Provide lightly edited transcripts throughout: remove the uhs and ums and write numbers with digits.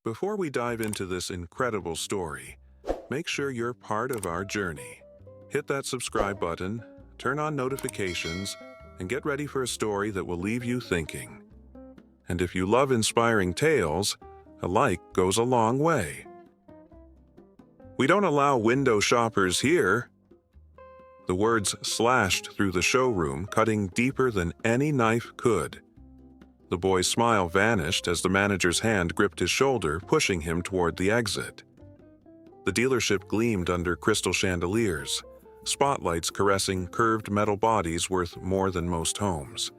Before we dive into this incredible story, make sure you're part of our journey. Hit that subscribe button, turn on notifications, and get ready for a story that will leave you thinking. And if you love inspiring tales, a like goes a long way. We don't allow window shoppers here. The words slashed through the showroom, cutting deeper than any knife could. The boy's smile vanished as the manager's hand gripped his shoulder, pushing him toward the exit. The dealership gleamed under crystal chandeliers, spotlights caressing curved metal bodies worth more than most homes.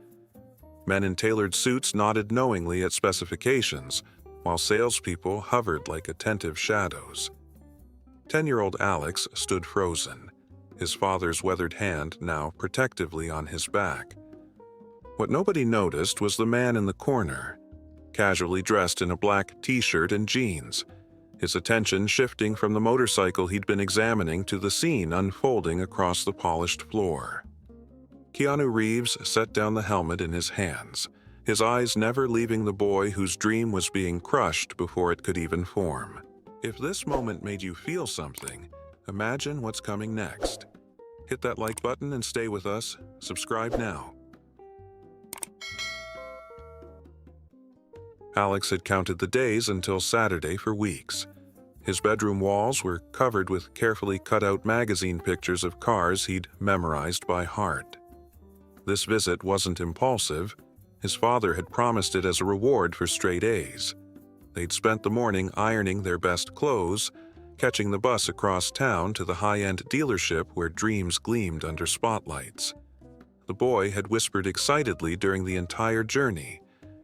Men in tailored suits nodded knowingly at specifications, while salespeople hovered like attentive shadows. 10-year-old Alex stood frozen, his father's weathered hand now protectively on his back. What nobody noticed was the man in the corner, casually dressed in a black t-shirt and jeans, his attention shifting from the motorcycle he'd been examining to the scene unfolding across the polished floor. Keanu Reeves set down the helmet in his hands, his eyes never leaving the boy whose dream was being crushed before it could even form. If this moment made you feel something, imagine what's coming next. Hit that like button and stay with us. Subscribe now. Alex had counted the days until Saturday for weeks. His bedroom walls were covered with carefully cut-out magazine pictures of cars he'd memorized by heart. This visit wasn't impulsive. His father had promised it as a reward for straight A's. They'd spent the morning ironing their best clothes, catching the bus across town to the high-end dealership where dreams gleamed under spotlights. The boy had whispered excitedly during the entire journey,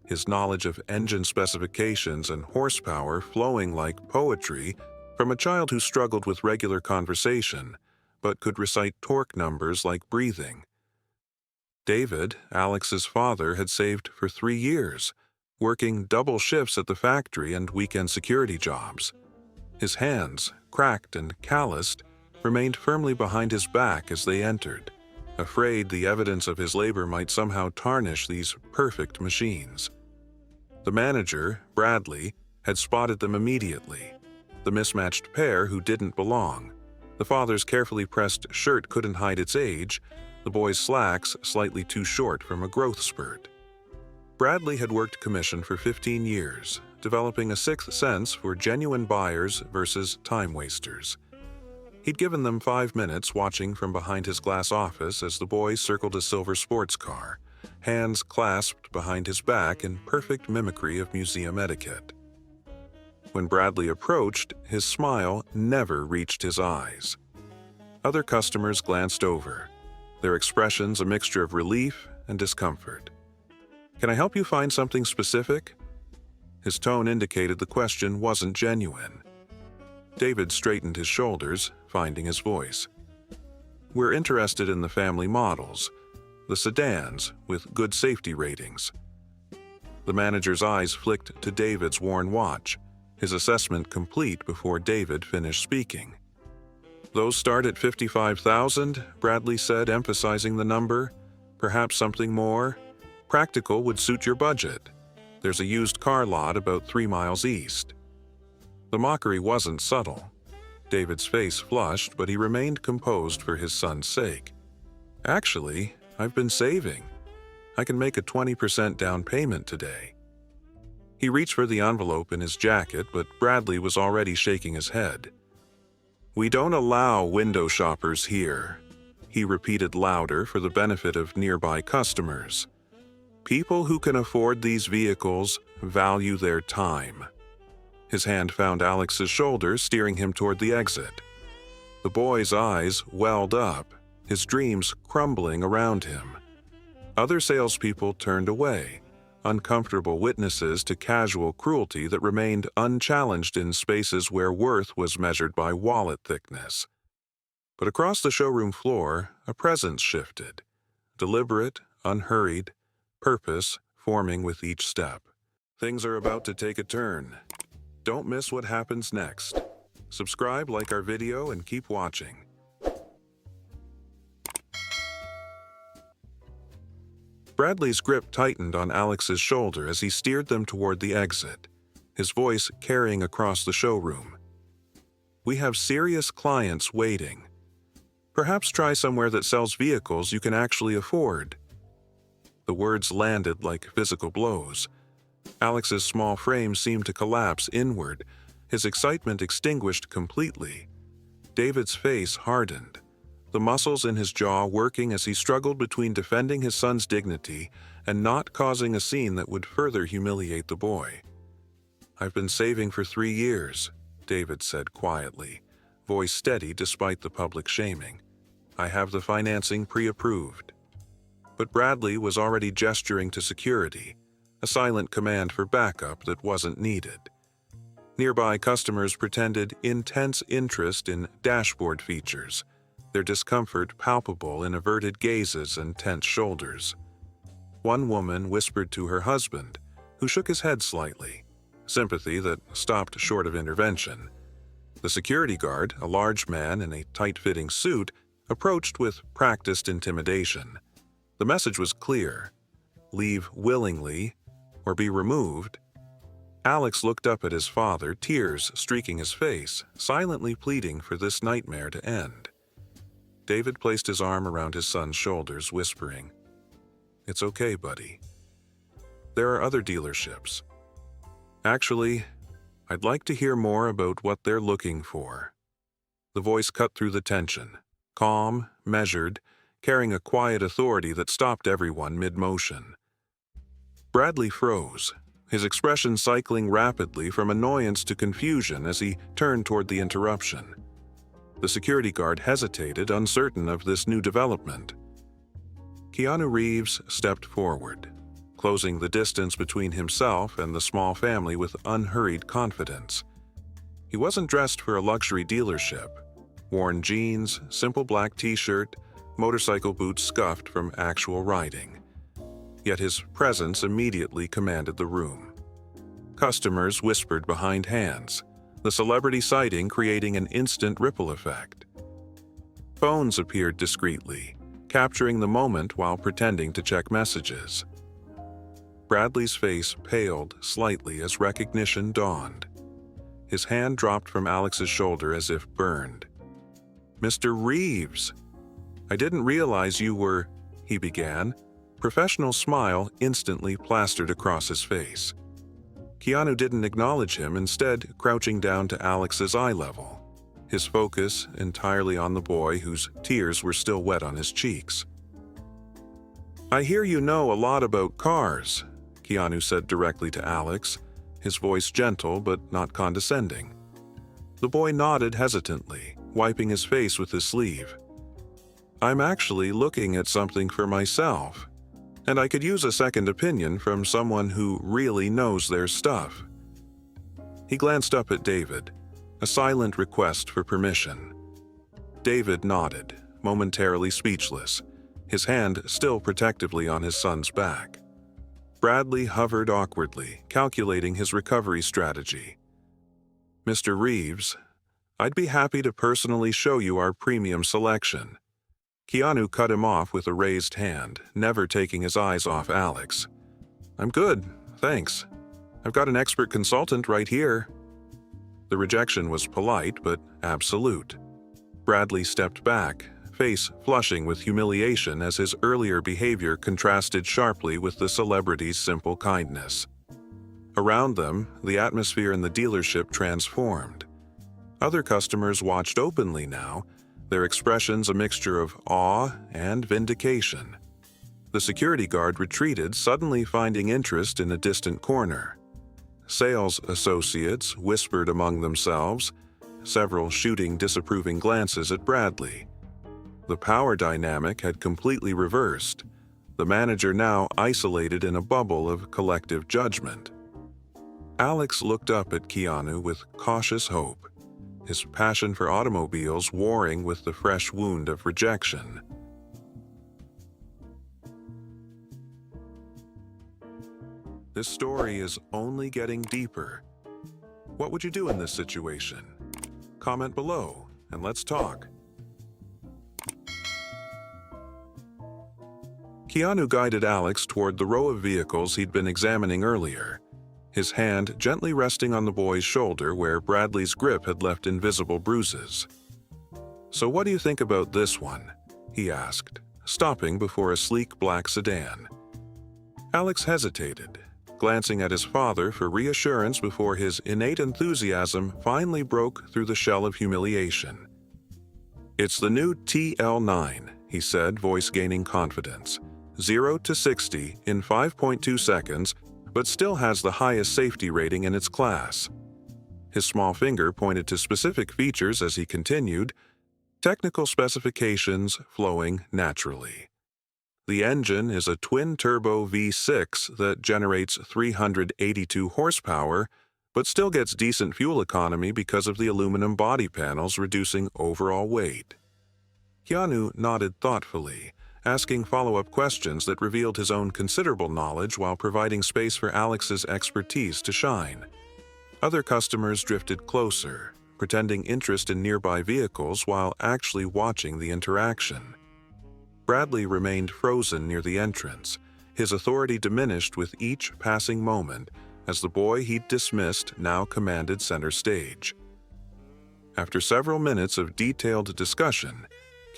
his knowledge of engine specifications and horsepower flowing like poetry from a child who struggled with regular conversation, but could recite torque numbers like breathing. David, Alex's father, had saved for 3 years, working double shifts at the factory and weekend security jobs. His hands, cracked and calloused, remained firmly behind his back as they entered, afraid the evidence of his labor might somehow tarnish these perfect machines. The manager, Bradley, had spotted them immediately. The mismatched pair who didn't belong. The father's carefully pressed shirt couldn't hide its age, the boy's slacks slightly too short from a growth spurt. Bradley had worked commission for 15 years, developing a sixth sense for genuine buyers versus time wasters. He'd given them 5 minutes watching from behind his glass office as the boy circled a silver sports car, hands clasped behind his back in perfect mimicry of museum etiquette. When Bradley approached, his smile never reached his eyes. Other customers glanced over, their expressions a mixture of relief and discomfort. "Can I help you find something specific?" His tone indicated the question wasn't genuine. David straightened his shoulders, finding his voice. "We're interested in the family models, the sedans with good safety ratings." The manager's eyes flicked to David's worn watch, his assessment complete before David finished speaking. "Those start at $55,000, Bradley said, emphasizing the number. "Perhaps something more. Practical would suit your budget. There's a used car lot about 3 miles east." The mockery wasn't subtle. David's face flushed, but he remained composed for his son's sake. "Actually, I've been saving. I can make a 20% down payment today." He reached for the envelope in his jacket, but Bradley was already shaking his head. "We don't allow window shoppers here," he repeated louder for the benefit of nearby customers. "People who can afford these vehicles value their time." His hand found Alex's shoulder, steering him toward the exit. The boy's eyes welled up, his dreams crumbling around him. Other salespeople turned away, uncomfortable witnesses to casual cruelty that remained unchallenged in spaces where worth was measured by wallet thickness. But across the showroom floor, a presence shifted, deliberate, unhurried, purpose forming with each step. Things are about to take a turn. Don't miss what happens next. Subscribe, like our video, and keep watching. Bradley's grip tightened on Alex's shoulder as he steered them toward the exit. his voice carrying across the showroom. "We have serious clients waiting. Perhaps try somewhere that sells vehicles you can actually afford." The words landed like physical blows. Alex's small frame seemed to collapse inward, his excitement extinguished completely. David's face hardened, the muscles in his jaw working as he struggled between defending his son's dignity and not causing a scene that would further humiliate the boy. "I've been saving for 3 years," David said quietly, voice steady despite the public shaming. "I have the financing pre-approved." But Bradley was already gesturing to security, a silent command for backup that wasn't needed. Nearby customers pretended intense interest in dashboard features, their discomfort palpable in averted gazes and tense shoulders. One woman whispered to her husband, who shook his head slightly, sympathy that stopped short of intervention. The security guard, a large man in a tight-fitting suit, approached with practiced intimidation. The message was clear: leave willingly or be removed. Alex looked up at his father, tears streaking his face, silently pleading for this nightmare to end. David placed his arm around his son's shoulders, whispering, "It's okay, buddy. There are other dealerships. Actually, I'd like to hear more about what they're looking for." The voice cut through the tension, calm, measured, carrying a quiet authority that stopped everyone mid-motion. Bradley froze, his expression cycling rapidly from annoyance to confusion as he turned toward the interruption. The security guard hesitated, uncertain of this new development. Keanu Reeves stepped forward, closing the distance between himself and the small family with unhurried confidence. He wasn't dressed for a luxury dealership. Worn jeans, simple black t-shirt, motorcycle boots scuffed from actual riding. Yet his presence immediately commanded the room. Customers whispered behind hands, the celebrity sighting creating an instant ripple effect. Phones appeared discreetly, capturing the moment while pretending to check messages. Bradley's face paled slightly as recognition dawned. His hand dropped from Alex's shoulder as if burned. "Mr. Reeves! I didn't realize you were," he began. Professional smile instantly plastered across his face. Keanu didn't acknowledge him, instead crouching down to Alex's eye level, his focus entirely on the boy whose tears were still wet on his cheeks. "I hear you know a lot about cars," Keanu said directly to Alex, his voice gentle but not condescending. The boy nodded hesitantly, wiping his face with his sleeve. "I'm actually looking at something for myself, and I could use a second opinion from someone who really knows their stuff." He glanced up at David, a silent request for permission. David nodded, momentarily speechless, his hand still protectively on his son's back. Bradley hovered awkwardly, calculating his recovery strategy. "Mr. Reeves, I'd be happy to personally show you our premium selection." Keanu cut him off with a raised hand, never taking his eyes off Alex. "I'm good, thanks. I've got an expert consultant right here." The rejection was polite but absolute. Bradley stepped back, face flushing with humiliation as his earlier behavior contrasted sharply with the celebrity's simple kindness. Around them, the atmosphere in the dealership transformed. Other customers watched openly now, their expressions a mixture of awe and vindication. The security guard retreated, suddenly finding interest in a distant corner. Sales associates whispered among themselves, several shooting disapproving glances at Bradley. The power dynamic had completely reversed, the manager now isolated in a bubble of collective judgment. Alex looked up at Keanu with cautious hope, his passion for automobiles warring with the fresh wound of rejection. This story is only getting deeper. What would you do in this situation? Comment below and let's talk. Keanu guided Alex toward the row of vehicles he'd been examining earlier. his hand gently resting on the boy's shoulder where Bradley's grip had left invisible bruises. "So what do you think about this one?" he asked, stopping before a sleek black sedan. Alex hesitated, glancing at his father for reassurance before his innate enthusiasm finally broke through the shell of humiliation. "It's the new TL9, he said, voice gaining confidence. 0 to 60 in 5.2 seconds, but still has the highest safety rating in its class." His small finger pointed to specific features as he continued, technical specifications flowing naturally. The engine is a twin-turbo V6 that generates 382 horsepower, but still gets decent fuel economy because of the aluminum body panels reducing overall weight. Keanu nodded thoughtfully, asking follow-up questions that revealed his own considerable knowledge while providing space for Alex's expertise to shine. Other customers drifted closer, pretending interest in nearby vehicles while actually watching the interaction. Bradley remained frozen near the entrance, his authority diminished with each passing moment as the boy he'd dismissed now commanded center stage. After several minutes of detailed discussion,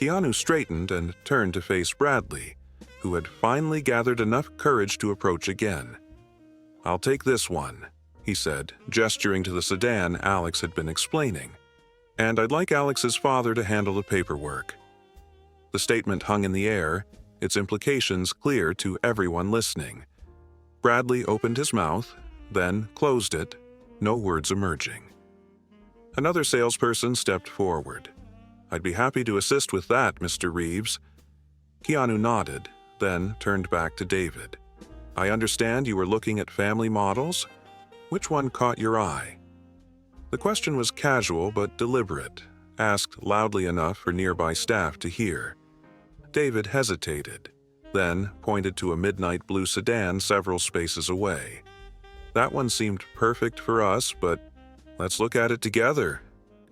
Keanu straightened and turned to face Bradley, who had finally gathered enough courage to approach again. "I'll take this one," he said, gesturing to the sedan Alex had been explaining. "And I'd like Alex's father to handle the paperwork." The statement hung in the air, its implications clear to everyone listening. Bradley opened his mouth, then closed it, no words emerging. Another salesperson stepped forward. "I'd be happy to assist with that, Mr. Reeves." Keanu nodded, then turned back to David. "I understand you were looking at family models? Which one caught your eye?" The question was casual but deliberate, asked loudly enough for nearby staff to hear. David hesitated, then pointed to a midnight blue sedan several spaces away. "That one seemed perfect for us, but let's look at it together,"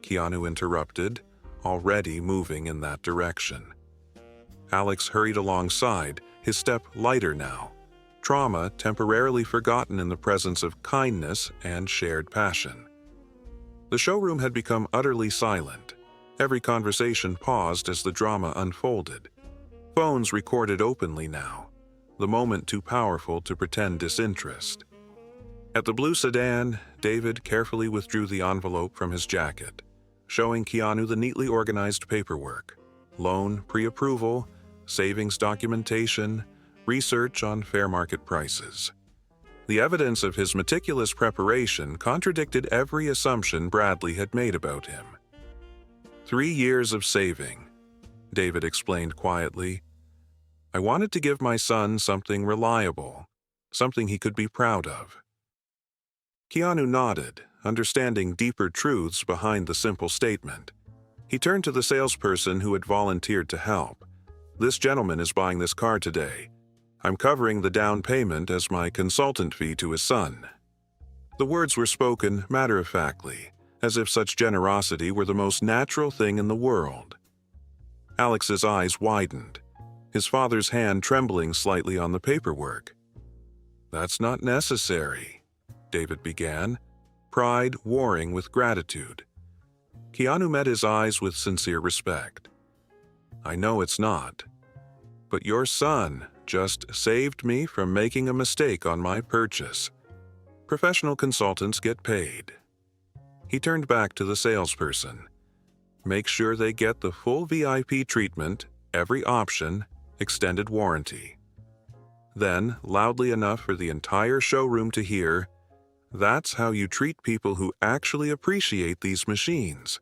Keanu interrupted, already moving in that direction. Alex hurried alongside, his step lighter now, trauma temporarily forgotten in the presence of kindness and shared passion. The showroom had become utterly silent. Every conversation paused as the drama unfolded. Phones recorded openly now, the moment too powerful to pretend disinterest. At the blue sedan, David carefully withdrew the envelope from his jacket, showing Keanu the neatly organized paperwork: loan pre-approval, savings documentation, research on fair market prices. The evidence of his meticulous preparation contradicted every assumption Bradley had made about him. 3 years of saving, David explained quietly. "I wanted to give my son something reliable, something he could be proud of." Keanu nodded, understanding deeper truths behind the simple statement. He turned to the salesperson who had volunteered to help. "This gentleman is buying this car today. I'm covering the down payment as my consultant fee to his son." The words were spoken matter-of-factly, as if such generosity were the most natural thing in the world. Alex's eyes widened, his father's hand trembling slightly on the paperwork. "That's not necessary," David began, pride warring with gratitude. Keanu met his eyes with sincere respect. "I know it's not, but your son just saved me from making a mistake on my purchase. Professional consultants get paid." He turned back to the salesperson. "Make sure they get the full VIP treatment, every option, extended warranty." Then, loudly enough for the entire showroom to hear, "That's how you treat people who actually appreciate these machines,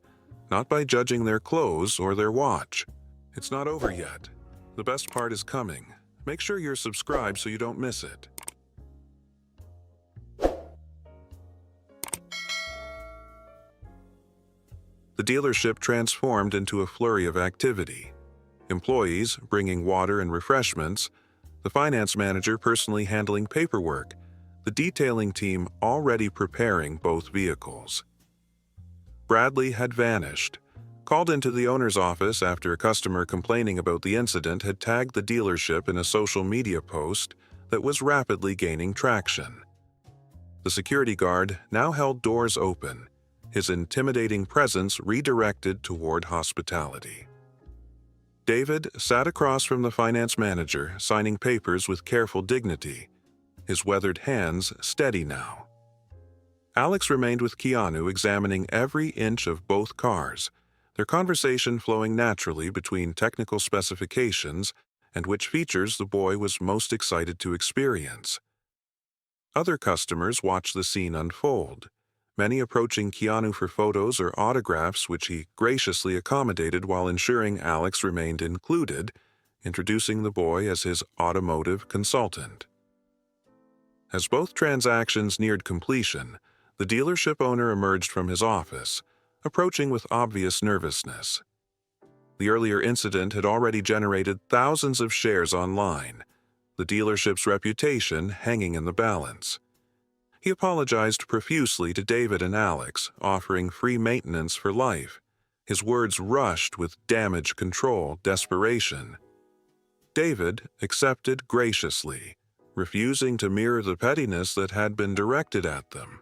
not by judging their clothes or their watch. It's not over yet. The best part is coming. Make sure you're subscribed so you don't miss it." The dealership transformed into a flurry of activity. Employees bringing water and refreshments, the finance manager personally handling paperwork, the detailing team already preparing both vehicles. Bradley had vanished, called into the owner's office after a customer complaining about the incident had tagged the dealership in a social media post that was rapidly gaining traction. The security guard now held doors open, his intimidating presence redirected toward hospitality. David sat across from the finance manager, signing papers with careful dignity, his weathered hands steady now. Alex remained with Keanu, examining every inch of both cars, their conversation flowing naturally between technical specifications and which features the boy was most excited to experience. Other customers watched the scene unfold, many approaching Keanu for photos or autographs, which he graciously accommodated while ensuring Alex remained included, introducing the boy as his automotive consultant. As both transactions neared completion, the dealership owner emerged from his office, approaching with obvious nervousness. The earlier incident had already generated thousands of shares online, the dealership's reputation hanging in the balance. He apologized profusely to David and Alex, offering free maintenance for life, his words rushed with damage control desperation. David accepted graciously, refusing to mirror the pettiness that had been directed at them.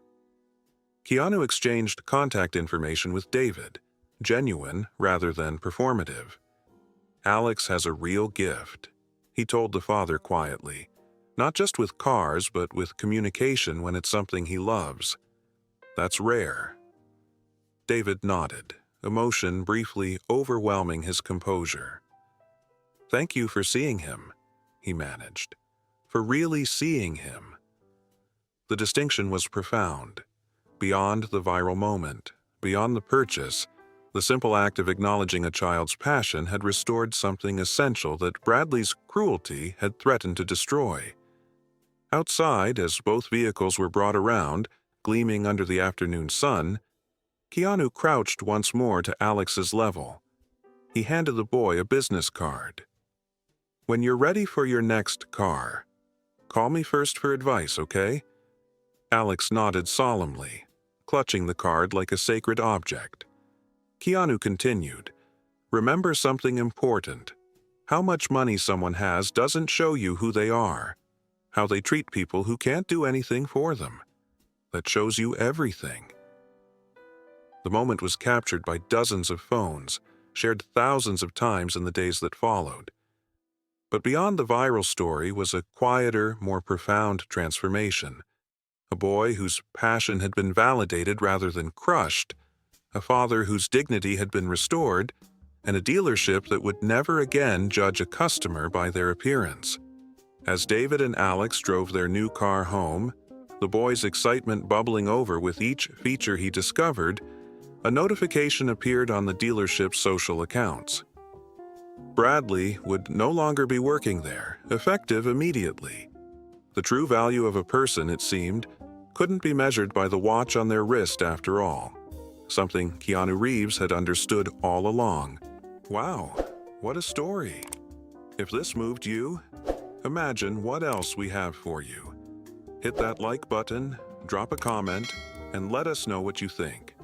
Keanu exchanged contact information with David, genuine rather than performative. Alex has a real gift, he told the father quietly, not just with cars but with communication when it's something he loves. That's rare. David nodded, emotion briefly overwhelming his composure. Thank you for seeing him, he managed, for really seeing him. The distinction was profound. Beyond the viral moment, beyond the purchase, the simple act of acknowledging a child's passion had restored something essential that Bradley's cruelty had threatened to destroy. Outside, as both vehicles were brought around, gleaming under the afternoon sun, Keanu crouched once more to Alex's level. He handed the boy a business card. When you're ready for your next car, call me first for advice, okay? Alex nodded solemnly, clutching the card like a sacred object. Keanu continued, remember something important. How much money someone has doesn't show you who they are, how they treat people who can't do anything for them. That shows you everything. The moment was captured by dozens of phones, shared thousands of times in the days that followed. But beyond the viral story was a quieter, more profound transformation. A boy whose passion had been validated rather than crushed, a father whose dignity had been restored, and a dealership that would never again judge a customer by their appearance. As David and Alex drove their new car home, the boy's excitement bubbling over with each feature he discovered, a notification appeared on the dealership's social accounts. Bradley would no longer be working there, effective immediately. The true value of a person, it seemed, couldn't be measured by the watch on their wrist after all, something Keanu Reeves had understood all along. Wow, what a story. If this moved you, imagine what else we have for you. Hit that like button, drop a comment, and let us know what you think.